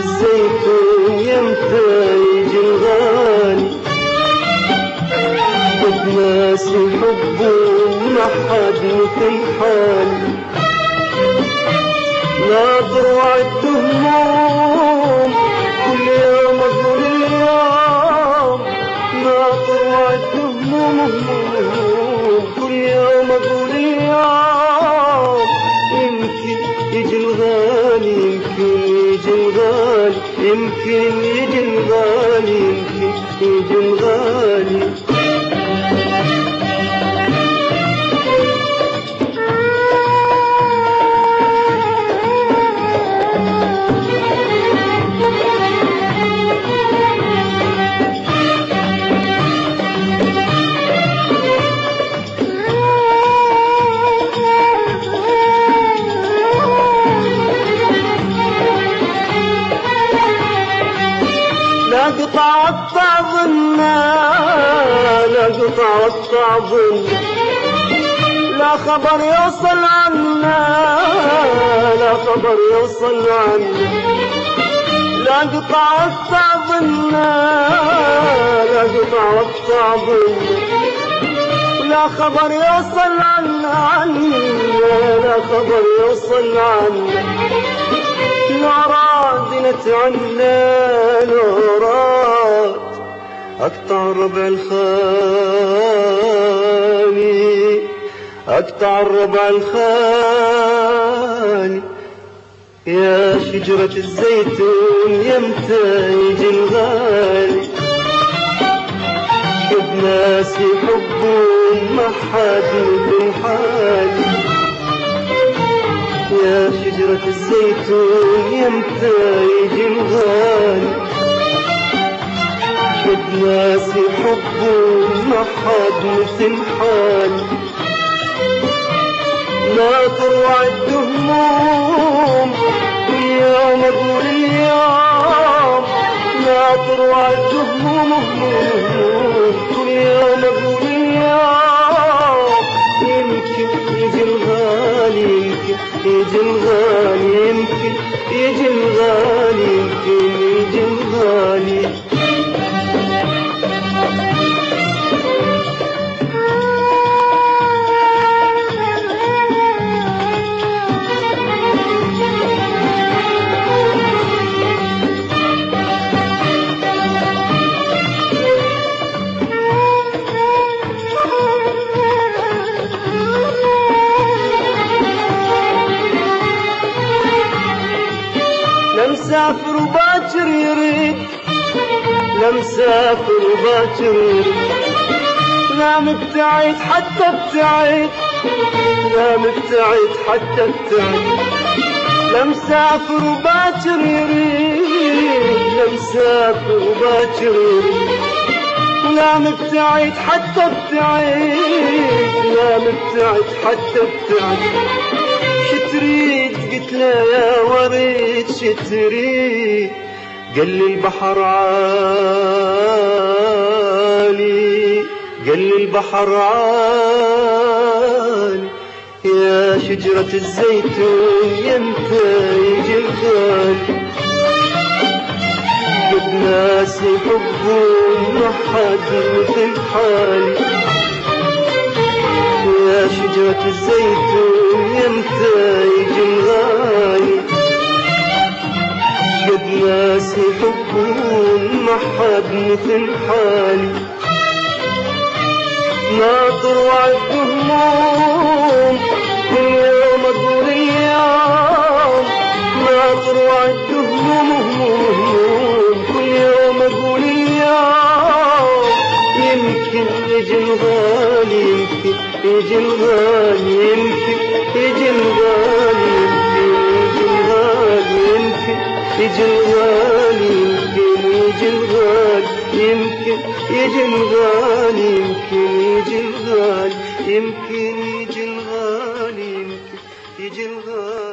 الزيتون يمتى يجي الغالي، قد ناسي حبه ما حد مثل حالي، ناظر وعد هموم كل يوم اقول اليوم، ناظر وعد هموم كل يوم اقول اليوم، يمكن يجي الغالي يمكن يجي الغالي، يمكن يجي الغالي يمكن يجي الغالي. لا قطع الطعظنا لا قطع الطعظنا، لا خبر يوصل عنا لا خبر يوصل عنا، لا قطع الطعظنا لا قطع الطعظنا، لا خبر يوصل عنا لا خبر يوصل عنا، نورات نتعنى نورات أقطع ربع الخالي، أقطع الربع الخالي، يا شجرة الزيتون يمتى يجي الغالي، قد ناسي حبه ما حد مثل حالي، يا شجرة الزيتون يمتى يجي الغالي، قد ناسي حبه ما حد مثل حالي، ناطر وعد هموم كل يوم اقول اليوم، ناطر وعد هموم كل يوم اقول اليوم، يمكن يجي الغالي يمكن يجي الغالي، يمكن يجي الغالي يمكن يجي الغالي. مسافر وباكر يريد، لا مسافر وباكر يريد، لا مبتعد حتى ابتعد، لا مبتعد حتى ابتعد، لا مسافر وباكر يريد، لا مسافر وباكر يريد، لا مبتعد حتى ابتعد، لا مبتعد حتى ابتعد، شتريد قلت له يا وريد شتريد، قال لي البحر عالي، قال لي البحر عالي، يا شجرة الزيتون يمتى يجي الغالي، قد ناسي حبه ما حد مثل حالي، يا شجرة الزيتون يمتى يجي الغالي، قد ناسي حبه ما حد مثل حالي، ناطر وعد هموم كل يوم اقول اليوم، ناطر وعد هموم كل يوم اقول اليوم، يمكن يجي الغالي يمكن يجي الغالي، يمكن يجي الغالي يمكن يجي الغالي، يمكن يجي الغالي يمكن يجي الغالي، يمكن يجي الغالي يمكن يجي الغالي، يمكن يجي الغالي.